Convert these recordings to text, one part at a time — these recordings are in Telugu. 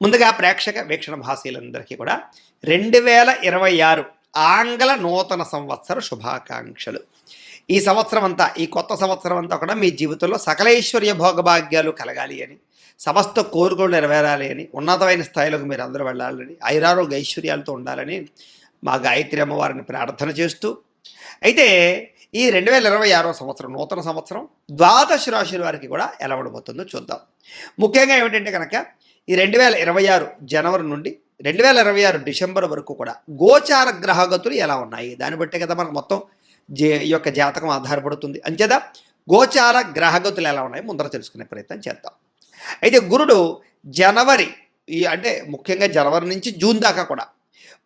ముందుగా ప్రేక్షక వీక్షణ భాషలందరికీ కూడా 2026 ఆంగ్ల నూతన సంవత్సర శుభాకాంక్షలు. ఈ సంవత్సరం అంతా, ఈ కొత్త సంవత్సరం అంతా కూడా మీ జీవితంలో సకలైశ్వర్య భోగభాగ్యాలు కలగాలి అని, సమస్త కోరికలు నెరవేరాలి అని, ఉన్నతమైన స్థాయిలోకి మీరు అందరూ వెళ్ళాలని, ఐరారోగ్య ఐశ్వర్యాలతో ఉండాలని మా గాయత్రి అమ్మవారిని ప్రార్థన చేస్తూ, అయితే ఈ 2026 సంవత్సరం నూతన సంవత్సరం ద్వాదశ రాశుల వారికి కూడా ఎలా ఉండబోతుందో చూద్దాం. ముఖ్యంగా ఏమిటంటే కనుక ఈ 2026 జనవరి నుండి 2026 డిసెంబర్ వరకు కూడా గోచార గ్రహగతులు ఎలా ఉన్నాయి, దాన్ని బట్టే కదా మనకు మొత్తం ఈ యొక్క జాతకం ఆధారపడుతుంది. అంచేత గోచార గ్రహగతులు ఎలా ఉన్నాయి ముందర తెలుసుకునే ప్రయత్నం చేద్దాం. అయితే గురుడు జనవరి అంటే ముఖ్యంగా జనవరి నుంచి జూన్ దాకా కూడా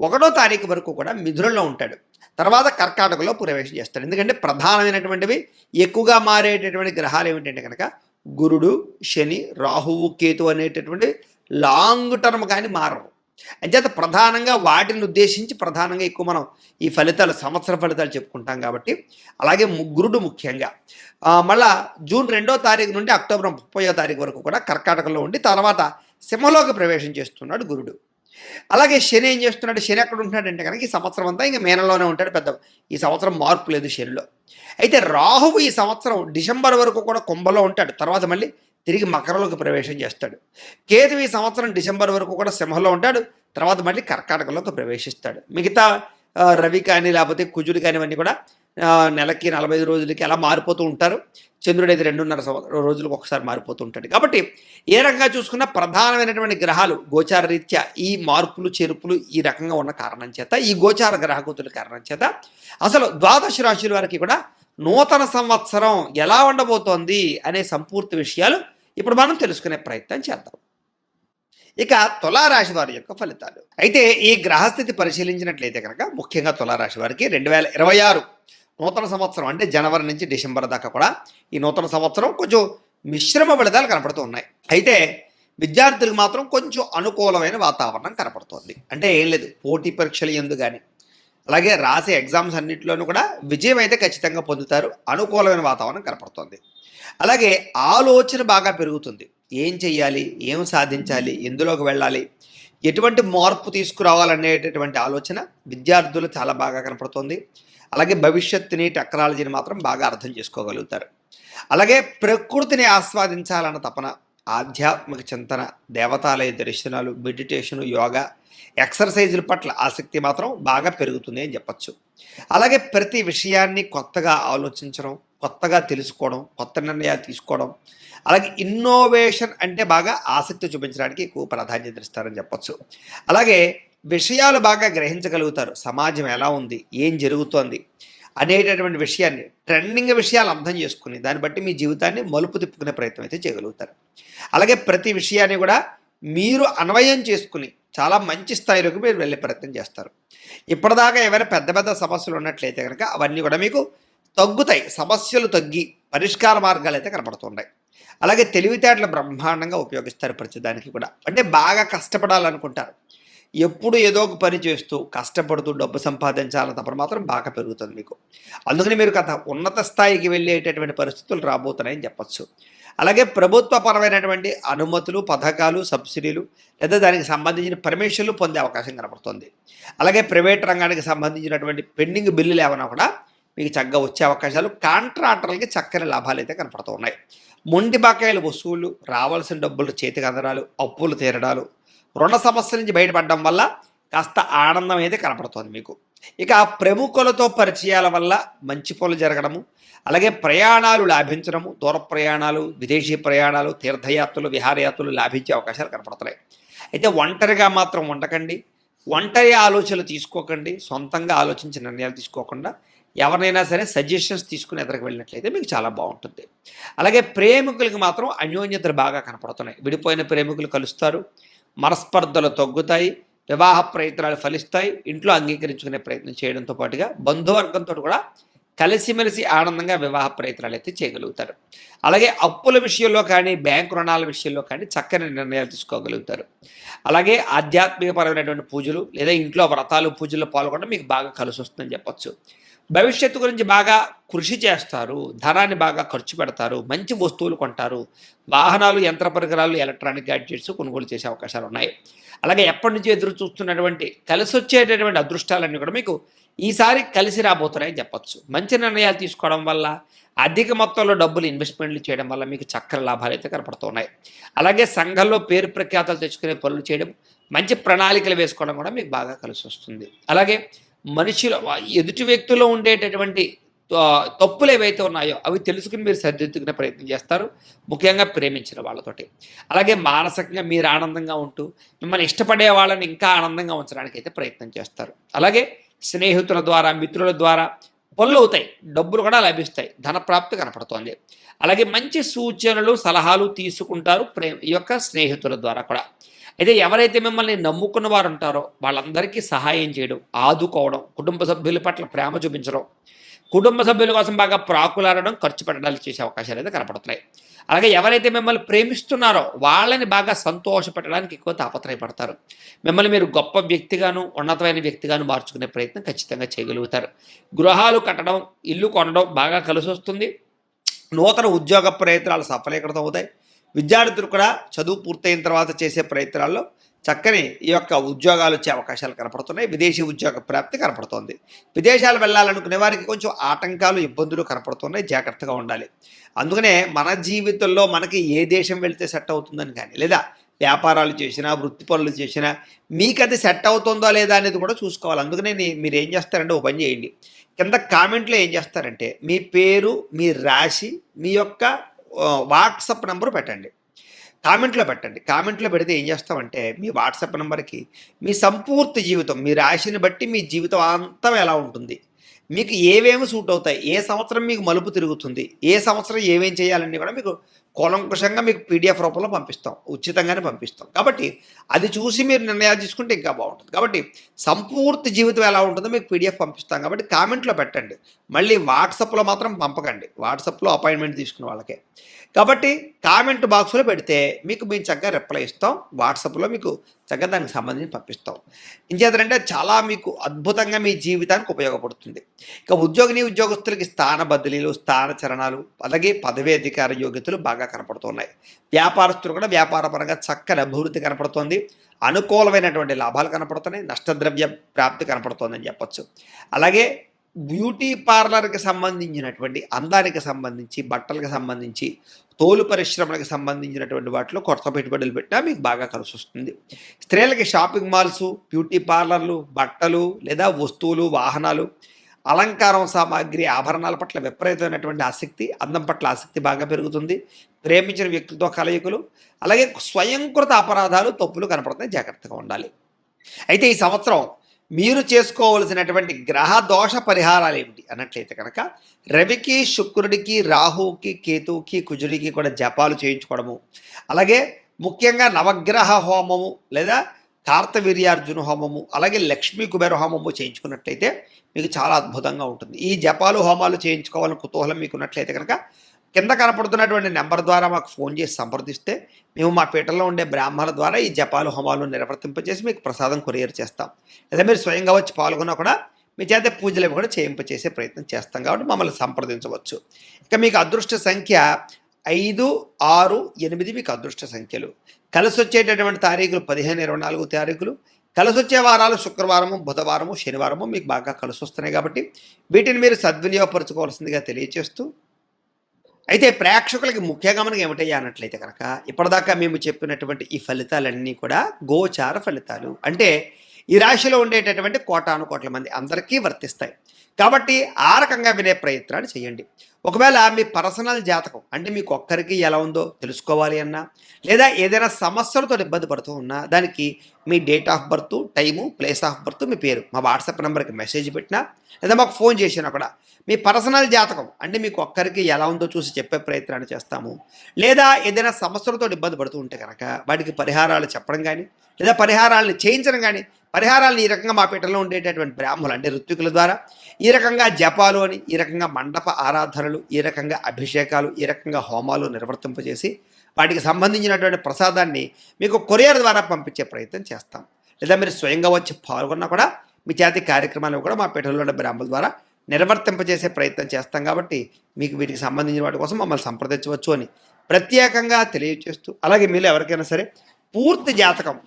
1వ తారీఖు వరకు కూడా మిథునంలో ఉంటాడు. తర్వాత కర్కాటకలో ప్రవేశం చేస్తాడు. ఎందుకంటే ప్రధానమైనటువంటివి ఎక్కువగా మారేటటువంటి గ్రహాలు ఏమిటంటే కనుక గురుడు, శని, రాహువు, కేతు అనేటటువంటి లాంగ్ టర్మ్ కానీ మారరు. అంచేత ప్రధానంగా వాటిని ఉద్దేశించి ప్రధానంగా ఎక్కువ మనం ఈ ఫలితాలు సంవత్సర ఫలితాలు చెప్పుకుంటాం కాబట్టి, అలాగే గురుడు ముఖ్యంగా మళ్ళా జూన్ 2వ తారీఖు నుండి అక్టోబర్ 30వ తారీఖు వరకు కూడా కర్కాటకలో ఉండి తర్వాత సింహలోకి ప్రవేశం చేస్తున్నాడు గురుడు. అలాగే శని ఏం చేస్తున్నాడు, శని ఎక్కడ ఉంటున్నాడంటే కనుక ఈ సంవత్సరం అంతా ఇంకా మేనలోనే ఉంటాడు. ఈ సంవత్సరం మార్పు లేదు శనిలో. అయితే రాహువు ఈ సంవత్సరం డిసెంబర్ వరకు కూడా కుంభలో ఉంటాడు, తర్వాత మళ్ళీ తిరిగి మకరంలోకి ప్రవేశం చేస్తాడు. కేతు ఈ సంవత్సరం డిసెంబర్ వరకు కూడా సింహంలో ఉంటాడు, తర్వాత మళ్ళీ కర్కాటకంలోకి ప్రవేశిస్తాడు. మిగతా రవి కానీ లేకపోతే కుజుడు కానీ ఇవన్నీ కూడా నెలకి 45 రోజులకి అలా మారిపోతూ ఉంటారు. చంద్రుడు అయితే 2.5 రోజులకు ఒకసారి మారిపోతూ ఉంటాడు. కాబట్టి ఏ రకంగా చూసుకున్నా ప్రధానమైనటువంటి గ్రహాలు గోచార రీత్యా ఈ మార్పులు చేర్పులు ఈ రకంగా ఉన్న కారణం చేత, ఈ గోచార గ్రహగతుల కారణం చేత అసలు ద్వాదశ రాశుల వారికి కూడా నూతన సంవత్సరం ఎలా ఉండబోతోంది అనే సంపూర్తి విషయాలు ఇప్పుడు మనం తెలుసుకునే ప్రయత్నం చేద్దాం. ఇక తులారాశి వారి యొక్క ఫలితాలు. అయితే ఈ గ్రహస్థితి పరిశీలించినట్లయితే కనుక ముఖ్యంగా తులారాశి వారికి 2026 నూతన సంవత్సరం అంటే జనవరి నుంచి డిసెంబర్ దాకా కూడా ఈ నూతన సంవత్సరం కొంచెం మిశ్రమ ఫలితాలు కనపడుతూ ఉన్నాయి. అయితే విద్యార్థులకు మాత్రం కొంచెం అనుకూలమైన వాతావరణం కనపడుతోంది. అంటే ఏం లేదు, పోటీ పరీక్షలు ఎందు కానీ అలాగే రాసే ఎగ్జామ్స్ అన్నింటిలోనూ కూడా విజయం అయితే ఖచ్చితంగా పొందుతారు. అనుకూలమైన వాతావరణం కనపడుతోంది. అలాగే ఆలోచన బాగా పెరుగుతుంది. ఏం చెయ్యాలి, ఏం సాధించాలి, ఎందులోకి వెళ్ళాలి, ఎటువంటి మార్పు తీసుకురావాలనేటటువంటి ఆలోచన విద్యార్థులు చాలా బాగా కనపడుతుంది. అలాగే భవిష్యత్తుని, టెక్నాలజీని మాత్రం బాగా అర్థం చేసుకోగలుగుతారు. అలాగే ప్రకృతిని ఆస్వాదించాలన్న తపన, ఆధ్యాత్మిక చింతన, దేవతాలయ దర్శనాలు, మెడిటేషను, యోగా, ఎక్సర్సైజుల పట్ల ఆసక్తి మాత్రం బాగా పెరుగుతుంది అని చెప్పచ్చు. అలాగే ప్రతి విషయాన్ని కొత్తగా ఆలోచించడం, కొత్తగా తెలుసుకోవడం, కొత్త నిర్ణయాలు తీసుకోవడం, అలాగే ఇన్నోవేషన్ అంటే బాగా ఆసక్తి చూపించడానికి ఎక్కువ ప్రాధాన్యత ఇస్తారని చెప్పచ్చు. అలాగే విషయాలు బాగా గ్రహించగలుగుతారు. సమాజం ఎలా ఉంది, ఏం జరుగుతోంది అనేటటువంటి విషయాన్ని, ట్రెండింగ్ విషయాలు అర్థం చేసుకుని దాన్ని బట్టి మీ జీవితాన్ని మలుపు తిప్పుకునే ప్రయత్నం అయితే చేయగలుగుతారు. అలాగే ప్రతి విషయాన్ని కూడా మీరు అన్వయం చేసుకుని చాలా మంచి స్థాయిలోకి మీరు వెళ్ళే ప్రయత్నం చేస్తారు. ఇప్పటిదాకా ఏమైనా పెద్ద పెద్ద సమస్యలు ఉన్నట్లయితే కనుక అవన్నీ కూడా మీకు తగ్గుతాయి. సమస్యలు తగ్గి పరిష్కార మార్గాలు అయితే కనపడుతున్నాయి. అలాగే తెలివితేటలు బ్రహ్మాండంగా ఉపయోగిస్తారు ప్రతిదానికి కూడా. అంటే బాగా కష్టపడాలనుకుంటారు. ఎప్పుడు ఏదో ఒక పని చేస్తూ కష్టపడుతూ డబ్బు సంపాదించాలని తప్పని మాత్రం బాగా పెరుగుతుంది మీకు. అందుకని మీరు ఉన్నత స్థాయికి వెళ్ళేటటువంటి పరిస్థితులు రాబోతున్నాయని చెప్పచ్చు. అలాగే ప్రభుత్వపరమైనటువంటి అనుమతులు, పథకాలు, సబ్సిడీలు లేదా దానికి సంబంధించిన పర్మిషన్లు పొందే అవకాశం కనపడుతుంది. అలాగే ప్రైవేట్ రంగానికి సంబంధించినటువంటి పెండింగ్ బిల్లులు ఏమైనా కూడా మీకు చక్కగా వచ్చే అవకాశాలు, కాంట్రాక్టర్లకి చక్కని లాభాలు అయితే కనపడుతూ ఉన్నాయి. మొండి బకాయిల వసూళ్లు, రావాల్సిన డబ్బులు చేతికి అందడాలు, అప్పులు తీరడాలు, రుణ సమస్యల నుంచి బయటపడడం వల్ల కాస్త ఆనందం అయితే కనపడుతోంది మీకు. ఇక ప్రముఖులతో పరిచయాల వల్ల మంచి పనులు జరగడము, అలాగే ప్రయాణాలు లాభించడము, దూర ప్రయాణాలు, విదేశీ ప్రయాణాలు, తీర్థయాత్రలు, విహారయాత్రలు లాభించే అవకాశాలు కనపడుతున్నాయి. అయితే ఒంటరిగా మాత్రం ఉండకండి, ఒంటరి ఆలోచనలు తీసుకోకండి, సొంతంగా ఆలోచించి నిర్ణయాలు తీసుకోకుండా ఎవరినైనా సరే సజెషన్స్ తీసుకుని ఎదురుకు వెళ్ళినట్లయితే మీకు చాలా బాగుంటుంది. అలాగే ప్రేమికులకు మాత్రం అన్యోన్యతలు బాగా కనపడుతున్నాయి. విడిపోయిన ప్రేమికులు కలుస్తారు, మనస్పర్ధలు తగ్గుతాయి, వివాహ ప్రయత్నాలు ఫలిస్తాయి, ఇంట్లో అంగీకరించుకునే ప్రయత్నం చేయడంతో పాటుగా బంధువర్గంతో కూడా కలిసిమెలిసి ఆనందంగా వివాహ ప్రయత్నాలు అయితే చేయగలుగుతారు. అలాగే అప్పుల విషయంలో కానీ బ్యాంకు రుణాల విషయంలో కానీ చక్కని నిర్ణయాలు తీసుకోగలుగుతారు. అలాగే ఆధ్యాత్మికపరమైనటువంటి పూజలు లేదా ఇంట్లో వ్రతాలు పూజల్లో పాల్గొనడం మీకు బాగా కలిసి వస్తుందని చెప్పచ్చు. భవిష్యత్తు గురించి బాగా కృషి చేస్తారు, ధనాన్ని బాగా ఖర్చు పెడతారు, మంచి వస్తువులు కొంటారు, వాహనాలు, యంత్ర పరికరాలు, ఎలక్ట్రానిక్ గ్యాడ్జెట్స్ కొనుగోలు చేసే అవకాశాలు ఉన్నాయి. అలాగే ఎప్పటి నుంచో ఎదురు చూస్తున్నటువంటి కలిసొచ్చేటటువంటి అదృష్టాలన్నీ కూడా మీకు ఈసారి కలిసి రాబోతున్నాయని చెప్పొచ్చు. మంచి నిర్ణయాలు తీసుకోవడం వల్ల, అధిక మొత్తంలో డబ్బులు ఇన్వెస్ట్మెంట్లు చేయడం వల్ల మీకు చక్కని లాభాలు అయితే కనపడుతున్నాయి. అలాగే సంఘంలో పేరు ప్రఖ్యాతలు తెచ్చుకునే పనులు చేయడం, మంచి ప్రణాళికలు వేసుకోవడం కూడా మీకు బాగా కలిసి వస్తుంది. అలాగే మనిషిలో ఎదుటి వ్యక్తిలో ఉండేటటువంటి తప్పులు ఏవైతే ఉన్నాయో అవి తెలుసుకుని మీరు సరిదిద్దుకునే ప్రయత్నం చేస్తారు, ముఖ్యంగా ప్రేమించిన వాళ్ళతోటి. అలాగే మానసికంగా మీరు ఆనందంగా ఉంటూ మిమ్మల్ని ఇష్టపడే వాళ్ళని ఇంకా ఆనందంగా ఉంచడానికి అయితే ప్రయత్నం చేస్తారు. అలాగే స్నేహితుల ద్వారా, మిత్రుల ద్వారా పనులు అవుతాయి, డబ్బులు కూడా లభిస్తాయి, ధనప్రాప్తి కనపడుతోంది. అలాగే మంచి సూచనలు, సలహాలు తీసుకుంటారు ఈ యొక్క స్నేహితుల ద్వారా కూడా. అయితే ఎవరైతే మిమ్మల్ని నమ్ముకున్న వారు ఉంటారో వాళ్ళందరికీ సహాయం చేయడం, ఆదుకోవడం, కుటుంబ సభ్యుల పట్ల ప్రేమ చూపించడం, కుటుంబ సభ్యుల కోసం బాగా ప్రాకులాడడం, ఖర్చు పెట్టడాలు చేసే అవకాశాలు అయితే కనపడుతున్నాయి. అలాగే ఎవరైతే మిమ్మల్ని ప్రేమిస్తున్నారో వాళ్ళని బాగా సంతోషపెట్టడానికి ఎక్కువ తాపత్రయపడతారు. మిమ్మల్ని మీరు గొప్ప వ్యక్తిగాను, ఉన్నతమైన వ్యక్తిగాను మార్చుకునే ప్రయత్నం ఖచ్చితంగా చేయగలుగుతారు. గృహాలు కట్టడం, ఇల్లు కొనడం బాగా కలిసి వస్తుంది. నూతన ఉద్యోగ ప్రయత్నాలు సఫలీకృతం అవుతాయి. విద్యార్థులు కూడా చదువు పూర్తయిన తర్వాత చేసే ప్రయత్నాల్లో చక్కని ఈ యొక్క ఉద్యోగాలు వచ్చే అవకాశాలు కనపడుతున్నాయి. విదేశీ ఉద్యోగ ప్రాప్తి కనపడుతోంది. విదేశాలు వెళ్ళాలనుకునే వారికి కొంచెం ఆటంకాలు, ఇబ్బందులు కనపడుతున్నాయి, జాగ్రత్తగా ఉండాలి. అందుకనే మన జీవితంలో మనకి ఏ దేశం వెళితే సెట్ అవుతుందని కానీ, లేదా వ్యాపారాలు చేసినా, వృత్తి పనులు చేసినా మీకు అది సెట్ అవుతుందో లేదా అనేది కూడా చూసుకోవాలి. అందుకనే మీరు ఏం చేస్తారంటే ఓ పని చేయండి, కింద కామెంట్లో ఏం చేస్తారంటే మీ పేరు, మీ రాశి, మీ యొక్క వాట్సాప్ నెంబరు పెట్టండి. కామెంట్లో పెట్టండి. కామెంట్లో పెడితే ఏం చేస్తామంటే మీ వాట్సాప్ నెంబర్కి మీ సంపూర్తి జీవితం, మీ రాశిని బట్టి మీ జీవితం అంతం ఎలా ఉంటుంది, మీకు ఏవేమి సూట్ అవుతాయి, ఏ సంవత్సరం మీకు మలుపు తిరుగుతుంది, ఏ సంవత్సరం ఏమేం చేయాలన్నీ కూడా మీకు కూలంకుషంగా మీకు పీడిఎఫ్ రూపంలో పంపిస్తాం, ఉచితంగానే పంపిస్తాం. కాబట్టి అది చూసి మీరు నిర్ణయాలు తీసుకుంటే ఇంకా బాగుంటుంది. కాబట్టి సంపూర్తి జీవితం ఎలా ఉంటుందో మీకు పీడిఎఫ్ పంపిస్తాం. కాబట్టి కామెంట్లో పెట్టండి, మళ్ళీ వాట్సాప్లో మాత్రం పంపకండి, వాట్సాప్లో అపాయింట్మెంట్ తీసుకున్న వాళ్ళకే. కాబట్టి కామెంట్ బాక్స్లో పెడితే మీకు మేము చక్కగా రిప్లై ఇస్తాం, వాట్సాప్లో మీకు చక్కగా దానికి సంబంధించి పంపిస్తాం. ఇంకేదంటే చాలా మీకు అద్భుతంగా మీ జీవితానికి ఉపయోగపడుతుంది. ఇక ఉద్యోగస్తులకి స్థాన బదిలీలు, స్థాన చరణాలు, అలాగే పదవీ అధికార యోగ్యతలు బాగా కనపడుతున్నాయి. వ్యాపారస్తులు కూడా వ్యాపారపరంగా చక్కని అభివృద్ధి కనపడుతోంది, అనుకూలమైనటువంటి లాభాలు కనపడుతున్నాయి, నష్టద్రవ్య ప్రాప్తి కనపడుతోందని చెప్పచ్చు. అలాగే బ్యూటీ పార్లర్కి సంబంధించినటువంటి, అందానికి సంబంధించి, బట్టలకు సంబంధించి, తోలు పరిశ్రమలకు సంబంధించినటువంటి వాటిలో కొత్త పెట్టుబడులు పెట్టినా మీకు బాగా కలిసి వస్తుంది. స్త్రీలకి షాపింగ్ మాల్స్, బ్యూటీ పార్లర్లు, బట్టలు లేదా వస్తువులు, వాహనాలు, అలంకారం సామాగ్రి, ఆభరణాల పట్ల విపరీతమైనటువంటి ఆసక్తి, అందం పట్ల ఆసక్తి బాగా పెరుగుతుంది. ప్రేమించిన వ్యక్తులతో కలయికలు, అలాగే స్వయంకృత అపరాధాలు, తప్పులు కనపడుతున్నాయి, జాగ్రత్తగా ఉండాలి. అయితే ఈ సంవత్సరం మీరు చేసుకోవలసినటువంటి గ్రహ దోష పరిహారాలు ఏమిటి అన్నట్లయితే కనుక రవికి, శుక్రుడికి, రాహుకి, కేతువుకి, కుజుడికి కూడా జపాలు చేయించుకోవడము, అలాగే ముఖ్యంగా నవగ్రహ హోమము లేదా కార్తవీర్యార్జున హోమము, అలాగే లక్ష్మీ కుబేర హోమము చేయించుకున్నట్లయితే మీకు చాలా అద్భుతంగా ఉంటుంది. ఈ జపాలు, హోమాలు చేయించుకోవాలని కుతూహలం మీకు ఉన్నట్లయితే కనుక కింద కనపడుతున్నటువంటి నెంబర్ ద్వారా మాకు ఫోన్ చేసి సంప్రదిస్తే మేము మా పీఠంలో ఉండే బ్రాహ్మణుల ద్వారా ఈ జపాలు, హోమాలు నిర్వర్తింపచేసి మీకు ప్రసాదం కొరియర్ చేస్తాం. లేదా మీరు స్వయంగా వచ్చి పాల్గొన్నా కూడా మీ చేత పూజలు కూడా చేయింపచేసే ప్రయత్నం చేస్తాం. కాబట్టి మమ్మల్ని సంప్రదించవచ్చు. ఇక మీకు అదృష్ట సంఖ్య 5, 6, 8 మీకు అదృష్ట సంఖ్యలు. కలిసి వచ్చేటటువంటి తారీఖులు 15, 24 తారీఖులు. కలిసి వచ్చే వారాలు శుక్రవారము, బుధవారము, శనివారము మీకు బాగా కలిసి వస్తున్నాయి. కాబట్టి వీటిని మీరు సద్వినియోగపరచుకోవాల్సిందిగా తెలియజేస్తూ, అయితే ప్రేక్షకులకి ముఖ్య గమనం ఏమిటయ్యా అన్నట్లయితే కనుక ఇప్పటిదాకా మేము చెప్పినటువంటి ఈ ఫలితాలన్నీ కూడా గోచార ఫలితాలు. అంటే ఈ రాశిలో ఉండేటటువంటి కోటాను కోట్ల మంది అందరికీ వర్తిస్తాయి. కాబట్టి ఆ రకంగా వినే ప్రయత్నాలు చేయండి. ఒకవేళ మీ పర్సనల్ జాతకం అంటే మీకు ఒక్కరికి ఎలా ఉందో తెలుసుకోవాలి అన్నా, లేదా ఏదైనా సమస్యలతో ఇబ్బంది పడుతూ ఉన్నా దానికి మీ date of birth, time, place of birth, మీ పేరు మా వాట్సాప్ నెంబర్కి మెసేజ్ పెట్టినా లేదా మాకు ఫోన్ చేసినా కూడా మీ పర్సనల్ జాతకం అంటే మీకు ఒక్కరికి ఎలా ఉందో చూసి చెప్పే ప్రయత్నాన్ని చేస్తాము. లేదా ఏదైనా సమస్యలతో ఇబ్బంది పడుతూ ఉంటే కనుక వాటికి పరిహారాలు చెప్పడం కానీ లేదా పరిహారాలను చేయించడం కానీ, పరిహారాలను ఈ రకంగా మా పీఠంలో ఉండేటటువంటి బ్రాహ్మణులు అంటే ఋత్వికుల ద్వారా ఈ రకంగా జపాలు అని, ఈ రకంగా మండప ఆరాధనలు, ఈ రకంగా అభిషేకాలు, ఈ రకంగా హోమాలు నిర్వర్తింపజేసి వాటికి సంబంధించినటువంటి ప్రసాదాన్ని మీకు కొరియర్ ద్వారా పంపించే ప్రయత్నం చేస్తాం. లేదా మీరు స్వయంగా వచ్చి పాల్గొన్నా కూడా మీ చేతి కార్యక్రమాలు కూడా మా పీఠంలో ఉన్న బ్రాహ్మణుల ద్వారా నిర్వర్తింపజేసే ప్రయత్నం చేస్తాం కాబట్టి మీకు వీటికి సంబంధించిన వాటి కోసం మమ్మల్ని సంప్రదించవచ్చు అని ప్రత్యేకంగా తెలియజేస్తూ, అలాగే మీరు ఎవరికైనా సరే పూర్తి జాతకం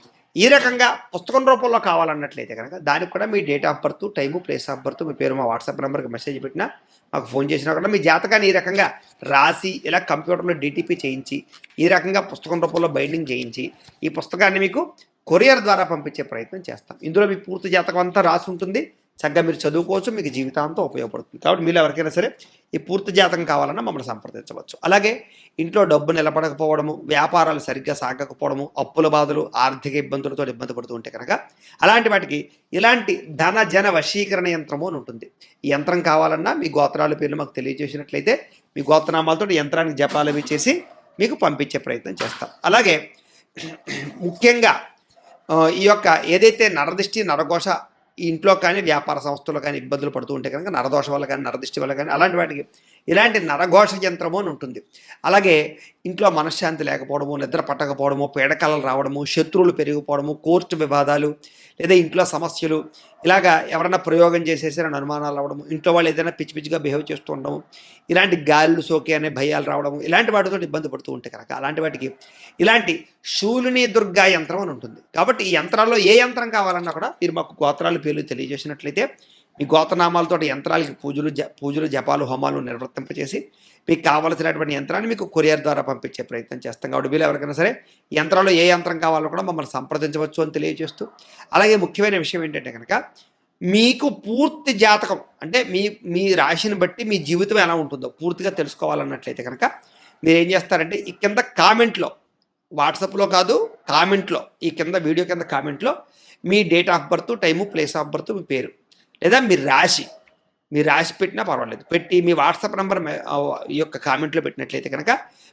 ఈ రకంగా పుస్తకం రూపంలో కావాలన్నట్లయితే కనుక దానికి కూడా మీ date of birth, time, place of birth, మీ పేరు మా వాట్సాప్ నెంబర్కి మెసేజ్ పెట్టినా, మాకు ఫోన్ చేసినా కూడా మీ జాతకాన్ని ఈ రకంగా రాసి ఇలా కంప్యూటర్లో డిటిపి చేయించి ఈ రకంగా పుస్తకం రూపంలో బైండింగ్ చేయించి ఈ పుస్తకాన్ని మీకు కొరియర్ ద్వారా పంపించే ప్రయత్నం చేస్తాం. ఇందులో మీ పూర్తి జాతకం అంతా రాసి ఉంటుంది. చక్కగా మీరు చదువుకోవచ్చు, మీకు జీవితాంతం ఉపయోగపడుతుంది. కాబట్టి మీరు ఎవరికైనా సరే ఈ పూర్తి జాతకం కావాలన్నా మమ్మల్ని సంప్రదించవచ్చు. అలాగే ఇంట్లో డబ్బు నిలబడకపోవడము, వ్యాపారాలు సరిగ్గా సాగకపోవడము, అప్పుల బాధలు, ఆర్థిక ఇబ్బందులతో ఇబ్బంది పడుతూ ఉంటే కనుక అలాంటి వాటికి ఇలాంటి ధన జన వశీకరణ యంత్రము అని ఉంటుంది. ఈ యంత్రం కావాలన్నా మీ గోత్రాల పేర్లు మాకు తెలియజేసినట్లయితే మీ గోత్రనామాలతో యంత్రానికి జపాలు అవి చేసి మీకు పంపించే ప్రయత్నం చేస్తాం. అలాగే ముఖ్యంగా ఈ యొక్క ఏదైతే నరదిష్టి, నరఘోష ఈ ఇంట్లో కానీ వ్యాపార సంస్థల్లో కానీ ఇబ్బందులు పడుతూ ఉంటే కనుక నరదోష వల్ల కానీ నరదిష్టి వల్ల కానీ అలాంటి వాటికి ఇలాంటి నరఘోష యంత్రము అని ఉంటుంది. అలాగే ఇంట్లో మనశ్శాంతి లేకపోవడము, నిద్ర పట్టకపోవడము, పీడకలలు రావడము, శత్రువులు పెరిగిపోవడము, కోర్టు వివాదాలు లేదా ఇంట్లో సమస్యలు, ఇలాగా ఎవరైనా ప్రయోగం చేసేసారని అనుమానాలు రావడము, ఇంట్లో వాళ్ళు ఏదైనా పిచ్చి పిచ్చిగా బిహేవ్ చేస్తూ ఉండడము, ఇలాంటి గాలులు సోకే అనే భయాలు రావడము, ఇలాంటి వాటితో ఇబ్బంది పడుతూ ఉంటే కనుక అలాంటి వాటికి ఇలాంటి శూలిని దుర్గా యంత్రం అని ఉంటుంది. కాబట్టి ఈ యంత్రాల్లో ఏ యంత్రం కావాలన్నా కూడా మీరు మాకు గోత్రాల పేర్లు తెలియజేసినట్లయితే మీ గోత్రనామాలతో యంత్రాలకి పూజలు జపాలు హోమాలు నిర్వర్తింపచేసి మీకు కావాల్సినటువంటి యంత్రాన్ని మీకు కొరియర్ ద్వారా పంపించే ప్రయత్నం చేస్తాం. కాబట్టి వీళ్ళు ఎవరికైనా సరే ఈ యంత్రాల్లో ఏ యంత్రం కావాలో కూడా మమ్మల్ని సంప్రదించవచ్చు అని తెలియజేస్తూ, అలాగే ముఖ్యమైన విషయం ఏంటంటే కనుక మీకు పూర్తి జాతకం అంటే మీ రాశిని బట్టి మీ జీవితం ఎలా ఉంటుందో పూర్తిగా తెలుసుకోవాలన్నట్లయితే కనుక మీరు ఏం చేస్తారంటే ఈ కింద కామెంట్లో, వాట్సాప్లో కాదు కామెంట్లో, ఈ కింద వీడియో కింద కామెంట్లో మీ date of birth, time, place of birth, మీ పేరు లేదా మీ రాశి పెట్టినా పర్వాలేదు, పెట్టి మీ వాట్సాప్ నెంబర్ ఈ యొక్క కామెంట్లో పెట్టినట్లయితే కనుక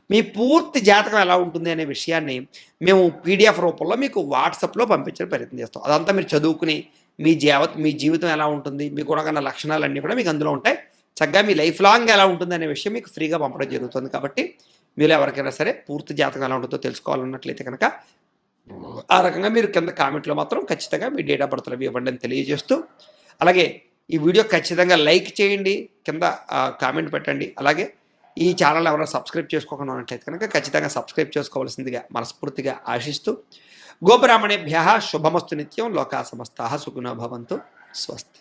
మీ పూర్తి జాతకం ఎలా ఉంటుంది అనే విషయాన్ని మేము పీడిఎఫ్ రూపంలో మీకు వాట్సాప్లో పంపించే ప్రయత్నం చేస్తాం. అదంతా మీరు చదువుకుని మీ జీవితం ఎలా ఉంటుంది, మీ గుణగణ లక్షణాలన్నీ కూడా మీకు అందులో ఉంటాయి. చక్కగా మీ లైఫ్ లాంగ్ ఎలా ఉంటుంది అనే విషయం మీకు ఫ్రీగా పంపడం జరుగుతుంది. కాబట్టి మీరు ఎవరికైనా సరే పూర్తి జాతకం ఎలా ఉంటుందో తెలుసుకోవాలన్నట్లయితే కనుక ఆ రకంగా మీరు కింద కామెంట్లో మాత్రం ఖచ్చితంగా మీ డేట్ ఆఫ్ బర్త్ అవి ఇవ్వండి అని తెలియజేస్తూ, అలాగే ఈ వీడియో ఖచ్చితంగా లైక్ చేయండి, కింద కామెంట్ పెట్టండి. అలాగే ఈ ఛానల్ ఎవరైనా సబ్స్క్రైబ్ చేసుకోకుండా ఉన్నట్లయితే కనుక ఖచ్చితంగా సబ్స్క్రైబ్ చేసుకోవాల్సిందిగా మనస్ఫూర్తిగా ఆశిస్తూ, గోబ్రాహ్మణేభ్యః శుభమస్తు నిత్యం, లోకా సమస్తాః సుఖినో భవంతు, స్వస్తి.